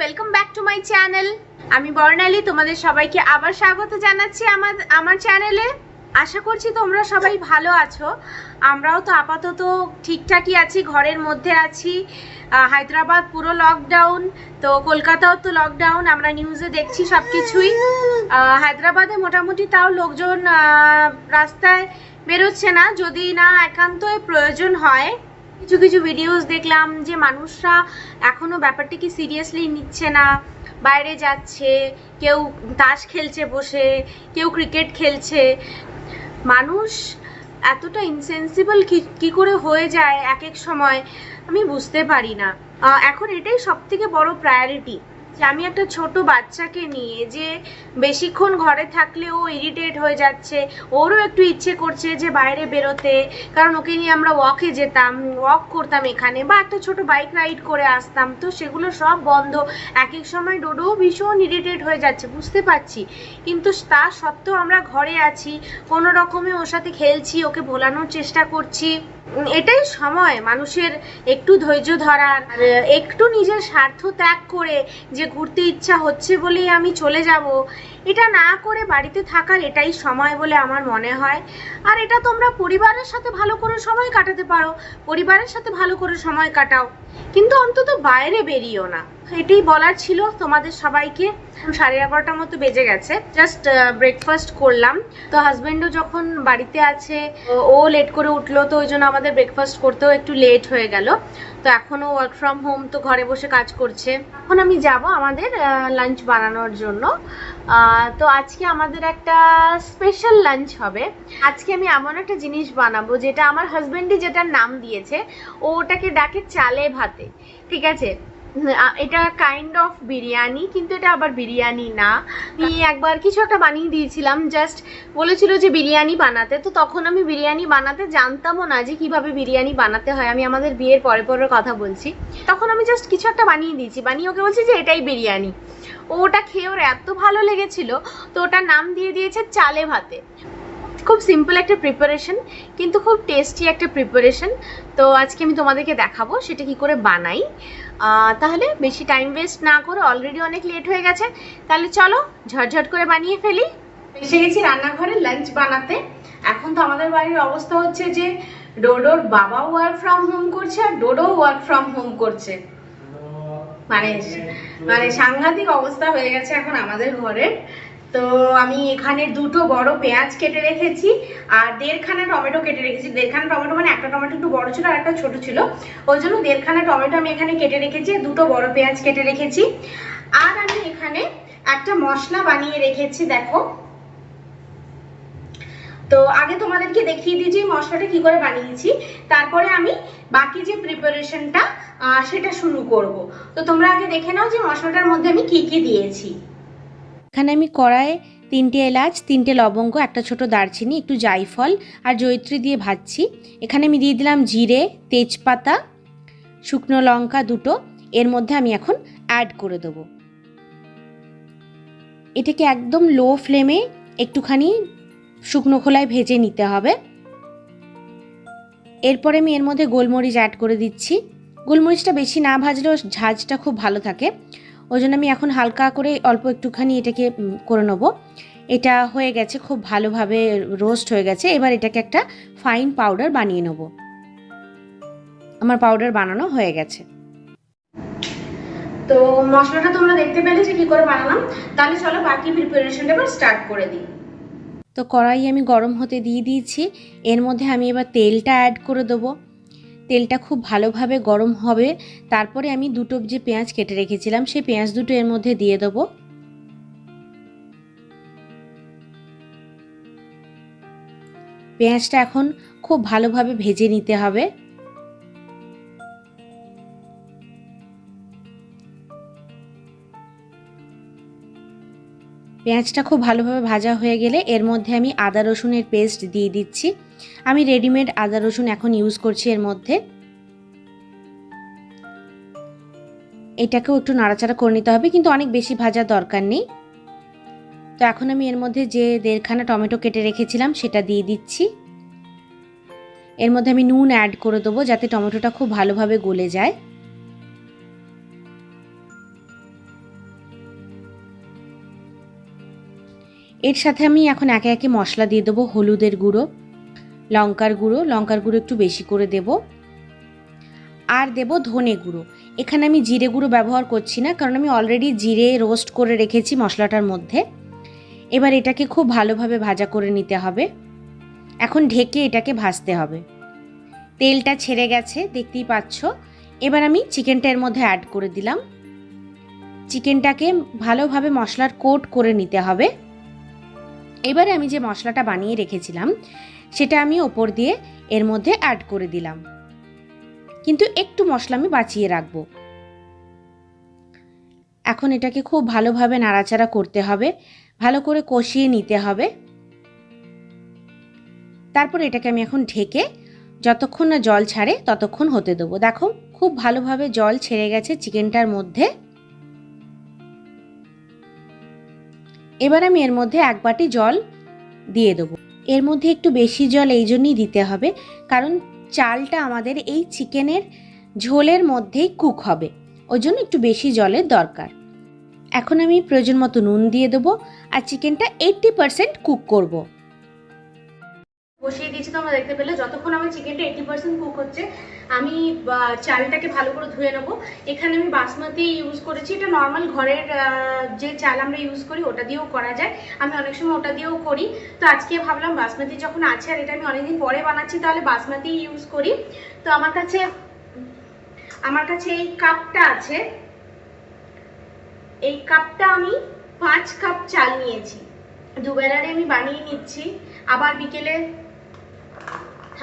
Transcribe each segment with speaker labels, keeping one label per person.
Speaker 1: Welcome back to my channel. আমি বর্ণালী, তোমাদের সবাইকে আবার স্বাগত জানাচ্ছি আমার চ্যানেলে। আশা করছি তোমরা সবাই ভালো আছো। আমরাও তো আপাতত ঠিকঠাকই আছি, ঘরের মধ্যে আছি। হায়দ্রাবাদ পুরো লকডাউন, তো কলকাতাও তো লকডাউন। আমরা নিউজে দেখছি সব কিছুই। হায়দ্রাবাদে মোটামুটি তাও লোকজন রাস্তায় বেরোচ্ছে না, যদি না একান্তই প্রয়োজন হয়। কিছু কিছু ভিডিওস দেখলাম যে মানুষরা এখনো ব্যাপারটিকে সিরিয়াসলি নিচ্ছে না, বাইরে যাচ্ছে, কেউ তাস খেলছে বসে, কেউ ক্রিকেট খেলছে। মানুষ এতটা ইনসেন্সিবল কি করে হয়ে যায় এক এক সময়, আমি বুঝতে পারি না। এখন এটাই সব থেকে বড় প্রায়োরিটি যে আমি একটা ছোট বাচ্চাকে নিয়ে যে বেশিক্ষণ ঘরে থাকলে ও ইরিটেট হয়ে যাচ্ছে, ওরও একটু ইচ্ছে করছে যে বাইরে বেরোতে, কারণ ওকে নিয়ে আমরা ওয়াকে যেতাম, ওয়াক করতাম এখানে, বা একটা ছোট বাইক রাইড করে আসতাম, তো সেগুলো সব বন্ধ। এক এক সময় ডোডোও ভীষণ ইরিটেট হয়ে যাচ্ছে, বুঝতে পারছি, কিন্তু তা সত্ত্বেও আমরা ঘরে আছি, কোনো রকমে ওর সাথে খেলছি, ওকে ভোলানোর চেষ্টা করছি। এটাই সময় মানুষের একটু ধৈর্য ধরার, একটু নিজের স্বার্থ ত্যাগ করে যে ঘুরতে ইচ্ছা হচ্ছে বলেই আমি চলে যাব, এটা না করে বাড়িতে থাকার এটাই সময় বলে আমার মনে হয়। আর এটা তোমরা পরিবারের সাথে ভালো করে সময় কাটাতে পারো, পরিবারের সাথে ভালো করে সময় কাটাও, কিন্তু অন্তত বাইরে বেরিও না। এটাই বলার ছিল তোমাদের সবাইকে। 11:30 মতো বেজে গেছে, জাস্ট ব্রেকফাস্ট করলাম। তো হাজবেন্ডও যখন বাড়িতে আছে, ও লেট করে উঠলো, তো ওই জন্য আমাদের ব্রেকফাস্ট করতেও একটু লেট হয়ে গেল। তো এখনো ওয়ার্ক ফ্রম হোম, তো ঘরে বসে কাজ করছে। এখন আমি যাব আমাদের লাঞ্চ বানানোর জন্য। তো আজকে আমাদের একটা স্পেশাল লাঞ্চ হবে। আজকে আমি এমন একটা জিনিস বানাবো যেটা আমার হাজবেন্ডই যেটার নাম দিয়েছে, ও ওটাকে ডাকে চালে ভাতে। ঠিক আছে, এটা কাইন্ড অফ বিরিয়ানি, কিন্তু এটা আবার বিরিয়ানি না। আমি একবার কিছু একটা বানিয়ে দিয়েছিলাম, জাস্ট বলেছিল যে বিরিয়ানি বানাতে, তো তখন আমি বিরিয়ানি বানাতে জানতামও না যে কিভাবে বিরিয়ানি বানাতে হয়। আমি আমাদের বিয়ের পরের কথা বলছি। তখন আমি জাস্ট কিছু একটা বানিয়ে দিয়েছি, বানিয়ে ওকে বলছি যে এটাই বিরিয়ানি। ওটা খেয়ে ওর এত ভালো লেগেছিল, তো ওটার নাম দিয়ে দিয়েছে চালে ভাতে। খুব সিম্পল একটা প্রিপারেশন, কিন্তু খুব টেস্টি একটা প্রিপারেশন। তো আজকে আমি তোমাদেরকে দেখাবো সেটা কি করে বানাই। তাহলে বেশি টাইম ওয়েস্ট না করে, অলরেডি অনেক লেট হয়ে গেছে, তাহলে চলো ঝটঝট করে বানিয়ে ফেলি। এসে গেছি রান্নাঘরে লাঞ্চ বানাতে। এখন তো আমাদের বাড়ির অবস্থা হচ্ছে যে ডোডোর বাবা ওয়ার্ক ফ্রম হোম করছে আর ডোডো ওয়ার্ক ফ্রম হোম করছে। মানে মানে সাংঘাতিক অবস্থা হয়ে গেছে এখন আমাদের ঘরের। তো আমি এখানে দুটো বড় পেঁয়াজ কেটে রেখেছি আর 1.5খানা টমেটো কেটে রেখেছি। 1.5খানা টমেটো মানে একটা টমেটো একটু বড় ছিল আর একটা ছোট ছিল, ওই জন্য 1.5খানা টমেটো আমি এখানে কেটে রেখেছি, দুটো বড় পেঁয়াজ কেটে রেখেছি। আর আমি এখানে একটা মশলা বানিয়ে রেখেছি, দেখো। তো আগে তোমাদেরকে দেখিয়ে দিয়েছি মশলাটা কি করে বানিয়েছি, তারপরে আমি বাকি যে প্রিপারেশনটা সেটা শুরু করব। তো তোমরা আগে দেখে নাও যে মশলাটার মধ্যে আমি কি কি দিয়েছি।
Speaker 2: এখানে আমি কড়াইয়ে 3টে এলাচ, 3টে লবঙ্গ, একটা ছোট দারচিনি, একটু জায়ফল আর জয়িত্রী দিয়ে ভাজছি। এখানে আমি দিয়ে দিলাম জিরে, তেজপাতা, শুকনো লঙ্কা দুটো, এর মধ্যে আমি এখন অ্যাড করে দেবো। এটাকে একদম লো ফ্লেমে একটুখানি শুকনো খোলায় ভেজে নিতে হবে। এরপরে আমি এর মধ্যে গোলমরিচ অ্যাড করে দিচ্ছি। গোলমরিচটা বেশি না ভাজলেও ঝাঁঝটা খুব ভালো থাকে, ওই জন্য আমি এখন হালকা করে অল্প একটুখানি এটাকে করে নেবো। এটা হয়ে গেছে, খুব ভালোভাবে রোস্ট হয়ে গেছে। এবার এটাকে একটা ফাইন পাউডার বানিয়ে নেব। আমার পাউডার বানানো হয়ে গেছে।
Speaker 1: তো মশলাটা তোমরা দেখতে পেলে যে কি করে বানালাম, তাহলে চলো বাকি প্রিপারেশনটা এবার স্টার্ট করে দিই।
Speaker 2: তো কড়াই আমি গরম হতে দিয়ে দিয়েছি, এর মধ্যে আমি এবার তেলটা অ্যাড করে দেবো। তেলটা খুব ভালোভাবে গরম হবে, তারপরে আমি দুটো যে পেঁয়াজ কেটে রেখেছিলাম সেই পেঁয়াজ দুটো এর মধ্যে দিয়ে দেবো। পেঁয়াজটা এখন খুব ভালোভাবে ভেজে নিতে হবে। পেঁয়াজটা খুব ভালোভাবে ভাজা হয়ে গেলে এর মধ্যে আমি আদা রসুনের পেস্ট দিয়ে দিচ্ছি। আমি রেডিমেড আদা রসুন এখন ইউজ করছি এর মধ্যে। এটাকেও একটু নাড়াচাড়া করে নিতে হবে, কিন্তু অনেক বেশি ভাজার দরকার নেই। তো এখন আমি এর মধ্যে যে 1.5খানা টমেটো কেটে রেখেছিলাম সেটা দিয়ে দিচ্ছি। এর মধ্যে আমি নুন অ্যাড করে দেবো যাতে টমেটোটা খুব ভালোভাবে গলে যায়। এর সাথে আমি এখন একে একে মশলা দিয়ে দেবো। হলুদের গুঁড়ো, লঙ্কার গুঁড়ো একটু বেশি করে দেব, আর দেব ধনে গুঁড়ো। এখানে আমি জিরে গুঁড়ো ব্যবহার করছি না, কারণ আমি অলরেডি জিরে রোস্ট করে রেখেছি মশলাটার মধ্যে। এবার এটাকে খুব ভালোভাবে ভাজা করে নিতে হবে। এখন ঢেকে এটাকে ভাজতে হবে। তেলটা ছেড়ে গেছে, দেখতেই পাচ্ছ। এবার আমি চিকেনটা এর মধ্যে অ্যাড করে দিলাম। চিকেনটাকে ভালোভাবে মশলার কোট করে নিতে হবে। এবারে আমি যে মশলাটা বানিয়ে রেখেছিলাম সেটা আমি ওপর দিয়ে এর মধ্যে অ্যাড করে দিলাম, কিন্তু একটু মশলা আমি বাঁচিয়ে রাখবো। এখন এটাকে খুব ভালোভাবে নাড়াচাড়া করতে হবে, ভালো করে কষিয়ে নিতে হবে। তারপর এটাকে আমি এখন ঢেকে যতক্ষণ না জল ছাড়ে ততক্ষণ হতে দেবো। দেখো খুব ভালোভাবে জল ছেড়ে গেছে চিকেনটার মধ্যে। এবার আমি এর মধ্যে 1 বাটি জল দিয়ে দেবো। এর মধ্যে একটু বেশি জল এই জন্যই দিতে হবে, কারণ চালটা আমাদের এই চিকেনের ঝোলের মধ্যেই কুক হবে, ওই জন্য একটু বেশি জলের দরকার। এখন আমি প্রয়োজন মতো নুন দিয়ে দেবো, আর চিকেনটা 80% কুক করব।
Speaker 1: বসিয়ে দিয়েছি, তোমরা দেখতে পেলে। যতক্ষণ আমার চিকেনটা 80% কুক হচ্ছে, আমি চালটাকে ভালো করে ধুয়ে নেবো। এখানে আমি বাসমতি ইউজ করেছি। এটা নর্মাল ঘরের যে চাল আমরা ইউজ করি ওটা দিয়েও করা যায়, আমি অনেক সময় ওটা দিয়েও করি। তো আজকে ভাবলাম বাসমতি যখন আছে, আর এটা আমি অনেকদিন পরে বানাচ্ছি, তাহলে বাসমতি ইউজ করি। তো আমার কাছে এই কাপটা আছে। এই কাপটা আমি 5 কাপ চাল নিয়েছি। দুবেলারে আমি বানিয়ে নিচ্ছি,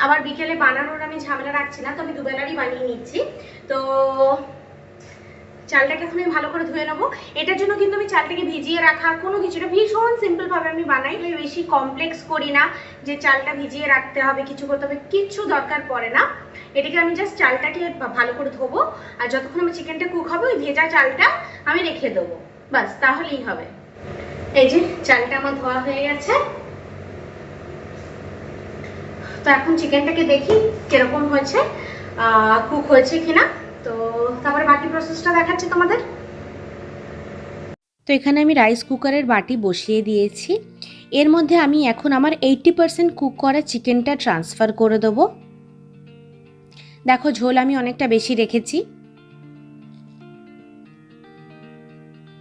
Speaker 1: আবার বিকেলে বানানোর আমি ঝামেলা রাখছি না, তো আমি দুবেলারই বানিয়ে নিচ্ছি। তো চালটাকে এখন আমি ভালো করে ধুয়ে নেবো। এটার জন্য কিন্তু আমি চালটাকে ভিজিয়ে রাখা কোনো কিছুটা ভীষণ সিম্পল ভাবে আমি বানাই, বেশি কমপ্লেক্স করি না যে চালটা ভিজিয়ে রাখতে হবে, কিছু করতে হবে, কিচ্ছু দরকার পড়ে না। এটাকে আমি জাস্ট চালটাকে ভালো করে ধোবো, আর যতক্ষণ আমার চিকেনটা কুক হবে ওই ভেজা চালটা আমি রেখে দেবো, বাস তাহলেই হবে। এই যে চালটা আমার ধোয়া হয়ে গেছে। তো এখন চিকেনটাকে দেখি কিরকম হয়েছে, কুক হয়েছে কিনা। তো তারপরে বাকি প্রসেসটা দেখাচ্ছি তোমাদের।
Speaker 2: তো এখানে আমি রাইস কুকারের বাটি বসিয়ে দিয়েছি। এর মধ্যে আমি এখন আমার 80% কুক করা চিকেনটা ট্রান্সফার করে দেবো। দেখো ঝোল আমি অনেকটা বেশি রেখেছি।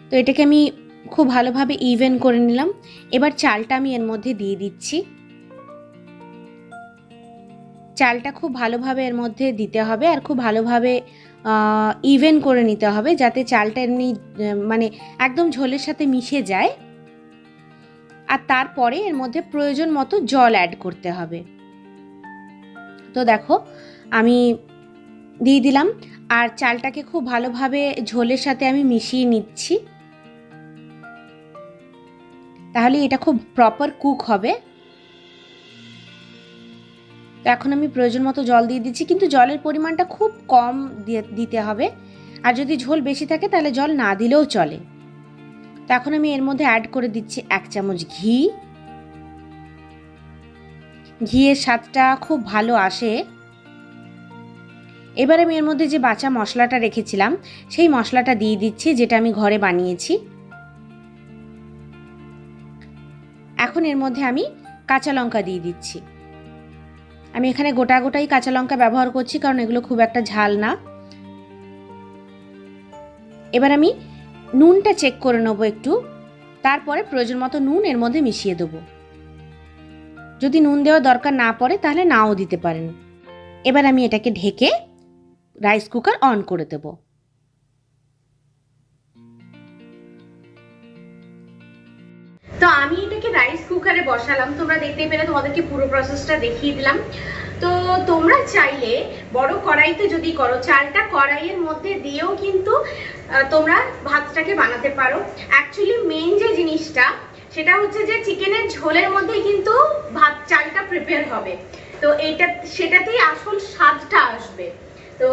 Speaker 2: তো এটাকে আমি খুব ভালোভাবে ইভেন করে নিলাম। এবার চালটা আমি এর মধ্যে দিয়ে দিচ্ছি। চালটা খুব ভালোভাবে এর মধ্যে দিতে হবে, আর খুব ভালোভাবে ইভেন করে নিতে হবে, যাতে চালটা এমনি মানে একদম ঝোলের সাথে মিশে যায়। আর তারপরে এর মধ্যে প্রয়োজন মতো জল অ্যাড করতে হবে। তো দেখো আমি দিয়ে দিলাম, আর চালটাকে খুব ভালোভাবে ঝোলের সাথে আমি মিশিয়ে নিচ্ছি, তাহলে এটা খুব প্রপার কুক হবে। তো এখন আমি প্রয়োজন মতো জল দিয়ে দিচ্ছি, কিন্তু জলের পরিমাণটা খুব কম দিতে হবে, আর যদি ঝোল বেশি থাকে তাহলে জল না দিলেও চলে। তো এখন আমি এর মধ্যে অ্যাড করে দিচ্ছি 1 চামচ ঘি। ঘিয়ের স্বাদটা খুব ভালো আসে। এবার আমি এর মধ্যে যে বাঁচা মশলাটা রেখেছিলাম সেই মশলাটা দিয়ে দিচ্ছি, যেটা আমি ঘরে বানিয়েছি। এখন এর মধ্যে আমি কাঁচা লঙ্কা দিয়ে দিচ্ছি। আমি এখানে গোটাই কাঁচা লঙ্কা ব্যবহার করছি, কারণ এগুলো খুব একটা ঝাল না। এবার আমি নুনটা চেক করে নেবো একটু, তারপরে প্রয়োজন মতো নুন এর মধ্যে মিশিয়ে দেবো। যদি নুন দেওয়ার দরকার না পড়ে তাহলে নাও দিতে পারেন। এবার আমি এটাকে ঢেকে রাইস কুকার অন করে দেব।
Speaker 1: তো আমি এটাকে রাইস কুকারে বসালাম, তোমরা দেখতেই পেলে, তোমাদেরকে পুরো প্রসেসটা দেখিয়ে দিলাম। তো তোমরা চাইলে বড় কড়াইতে যদি করো, চালটা কড়াইয়ের মধ্যে দিয়েও কিন্তু তোমরা ভাতটাকে বানাতে পারো। অ্যাকচুয়ালি মেন যে জিনিসটা সেটা হচ্ছে যে চিকেনের ঝোলের মধ্যেই কিন্তু চালটা প্রিপেয়ার হবে, তো সেটাতেই আসল স্বাদটা আসবে। তো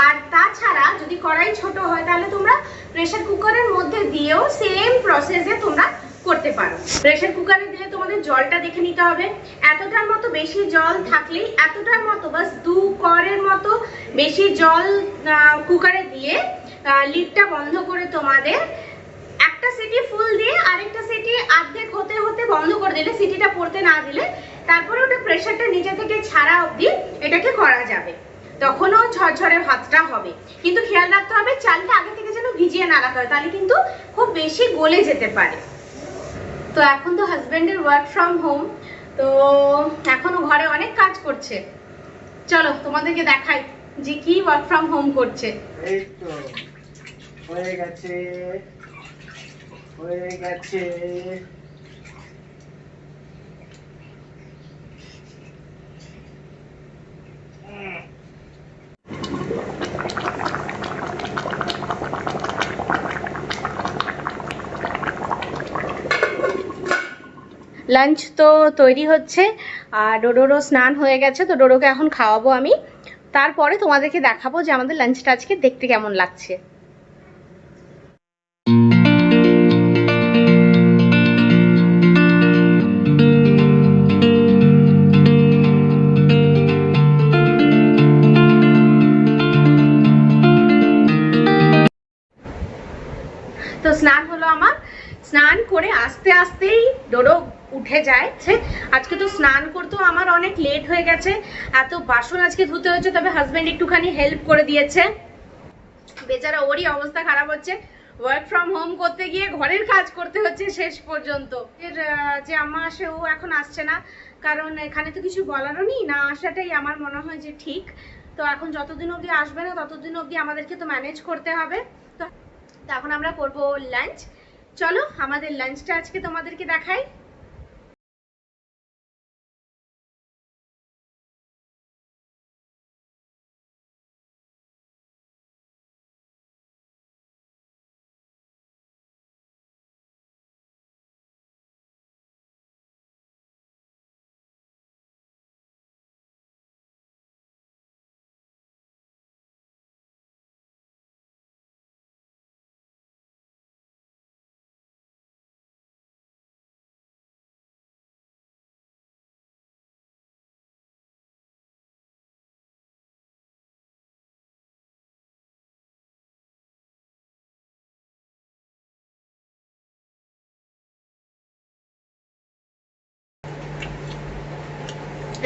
Speaker 1: আর তাছাড়া যদি কড়াই ছোট হয় তাহলে তোমরা প্রেসার কুকারের মধ্যে দিয়েও সেম প্রসেসে তোমরা করতে পারো। প্রেসার কুকারে দিলে তোমাদের জলটা দেখে নিতে হবে, এতটার মতো বেশি জল থাকলেই, এতটার মতো বাস 2 কড়ের মতো বেশি জল কুকারে দিয়ে লিডটা বন্ধ করে তোমাদের 1 একটা সিটি ফুল দিয়ে আরেকটা সিটি অর্ধেক হতে হতে বন্ধ করে দিলে, সিটিটা পড়তে না দিলে, তারপরে ওটা প্রেসারটা নিজে থেকে ছাড়া অবধি এটাকে করা যাবে। তখনও ঝরঝরে ভাতটা হবে, কিন্তু খেয়াল রাখতে হবে চালটা আগে থেকে যেন ভিজিয়ে না রাখা হয়, তাহলে কিন্তু খুব বেশি গলে যেতে পারে। তো এখন তো হাজবেন্ডের ওয়ার্ক ফ্রম হোম, তো এখনো ঘরে অনেক কাজ করছে। চলো তোমাদেরকে দেখাই যে কি ওয়ার্ক ফ্রম হোম করছে।
Speaker 3: এই তো হয়ে গেছে, হয়ে গেছে।
Speaker 1: লাঞ্চ তো তৈরি হচ্ছে, আর ডোডোরও স্নান হয়ে গেছে, তো ডোডোকে এখন খাওয়াবো আমি। তারপরে তোমাদেরকে দেখাবো যে আমাদের লাঞ্চটা আজকে দেখতে কেমন লাগছে। তো স্নান হলো আমার, স্নান করে আস্তে আস্তেই ডোডো উঠে যায়। আজকে তো স্নান করতেও আমার অনেক লেট হয়ে গেছে, এত বাসন আজকে ধুতে হয়েছে, তবে হাজবেন্ড একটুখানি হেল্প করে দিয়েছে। বেচারা ওরই অবস্থা খারাপ হচ্ছে, ওয়ার্ক ফ্রম হোম করতে গিয়ে ঘরের কাজ করতে হচ্ছে শেষ পর্যন্ত। যে আম্মা আসে, ও এখন আসছে না, কারণ এখানে তো কিছু বলারও নেই, না আসাটাই আমার মনে হয় যে ঠিক। তো এখন যতদিন অবধি আসবে না ততদিন অবধি আমাদেরকে তো ম্যানেজ করতে হবে। তো এখন আমরা করবো লাঞ্চ। চলো আমাদের লাঞ্চটা আজকে তোমাদেরকে দেখাই।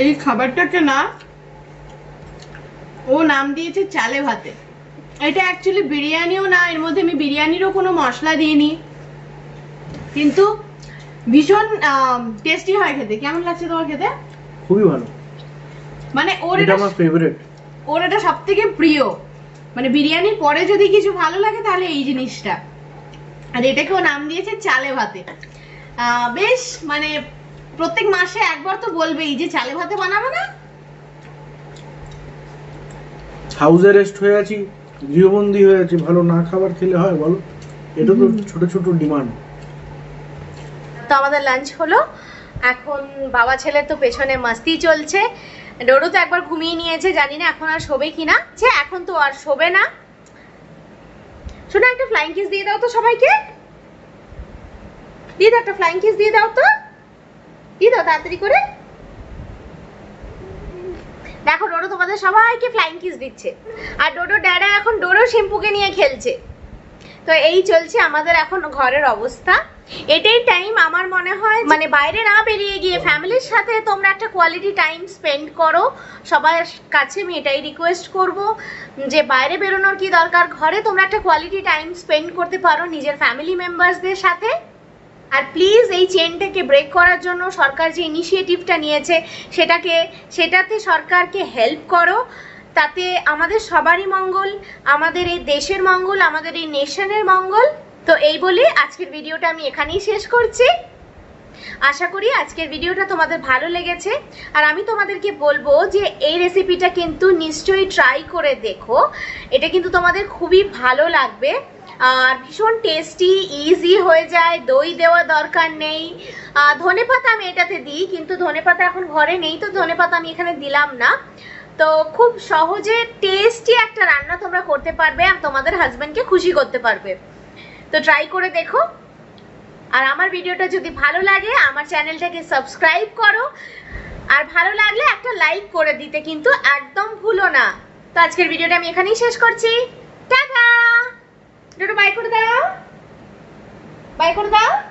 Speaker 4: এই খাবারটাকে না ও নাম দিয়েছে চালে ভাতে। এটা অ্যাকচুয়ালি বিরিয়ানিও না, এর মধ্যে আমি বিরিয়ানিরও কোনো মশলা দিইনি, কিন্তু ভীষণ টেস্টি হয় খেতে। কেমন লাগছে তোমার খেতে?
Speaker 3: খুবই ভালো,
Speaker 4: মানে ওর
Speaker 3: এটা
Speaker 4: এটা
Speaker 3: আমার ফেভারিট।
Speaker 4: ওর এটা সব থেকে প্রিয়, মানে বিরিয়ানির পরে যদি কিছু ভালো লাগে তাহলে এই জিনিসটা। আর এটাকে ও নাম দিয়েছে চালে ভাতে। বেশ, মানে প্রত্যেক মাসে একবার তো বলবেই যে চালে ভাতে বানাবে না।
Speaker 3: হাউসে রেস্ট হয়ে আছি, গৃহবন্দী হয়ে আছি, ভালো না খাবার খেলে হয় বলো? এটা তো ছোট ছোট ডিমান্ড।
Speaker 1: তো আমাদের লাঞ্চ হলো, এখন বাবা ছেলের তো পেছনে মাস্তি চলছে। ডোডো তো একবার ঘুমিয়ে নিয়েছে, জানি না এখন আর শোবে কিনা। এখন তো আর শোবে না। শোনো, একটা ফ্লাইং কিস দিয়ে দাও তো সবাইকে, দিয়ে দাও একটা ফ্লাইং কিস দিয়ে দাও তো, দিয়ে দাও তাড়াতাড়ি করে। দেখো ডোডো তোমাদের সবাইকে ফ্লাইং কিস দিচ্ছে, আর ডোডো ড্যাডা এখন ডোডো শ্যাম্পুকে নিয়ে খেলছে। তো এই চলছে আমাদের এখন ঘরের অবস্থা। এটাই টাইম আমার মনে হয়, মানে বাইরে না বেরিয়ে গিয়ে ফ্যামিলির সাথে তোমরা একটা কোয়ালিটি টাইম স্পেন্ড করো। সবার কাছে আমি এটাই রিকোয়েস্ট করব যে বাইরে বেরোনোর কি দরকার, ঘরে তোমরা একটা কোয়ালিটি টাইম স্পেন্ড করতে পারো নিজের ফ্যামিলি মেম্বার্সদের সাথে। আর প্লিজ এই চেনটাকে ব্রেক করার জন্য সরকার যে ইনিশিয়েটিভটা নিয়েছে সেটাতে সরকারকে হেল্প করো, তাতে আমাদের সবারই মঙ্গল, আমাদের এই দেশের মঙ্গল, আমাদের এই নেশনের মঙ্গল। তো এই বলে আজকের ভিডিওটা আমি এখানেই শেষ করছি। আশা করি আজকের ভিডিওটা তোমাদের ভালো লেগেছে, আর আমি তোমাদেরকে বলবো যে এই রেসিপিটা কিন্তু নিশ্চয়ই ট্রাই করে দেখো, এটা কিন্তু তোমাদের খুবই ভালো লাগবে। আর ভীষণ টেস্টি, ইজি হয়ে যায়, দই দেওয়া দরকার নেই। ধনেপাতা আমি এটাতে দিই, কিন্তু ধনেপাতা এখন ঘরে নেই, তো ধনেপাতা আমি এখানে দিলাম না। তো খুব সহজে টেস্টি একটা রান্না তোমরা করতে পারবে, আর তোমাদের হাজবেন্ডকে খুশি করতে পারবে। তো ট্রাই করে দেখো। আর আমার ভিডিওটা যদি ভালো লাগে আমার চ্যানেলটাকে সাবস্ক্রাইব করো, আর ভালো লাগলে একটা লাইক করে দিতে কিন্তু একদম ভুলো না। তো আজকের ভিডিওটা আমি এখানেই শেষ করছি। টাটা, ডোডো বাই করে দাও।
Speaker 4: বাই করে দাও।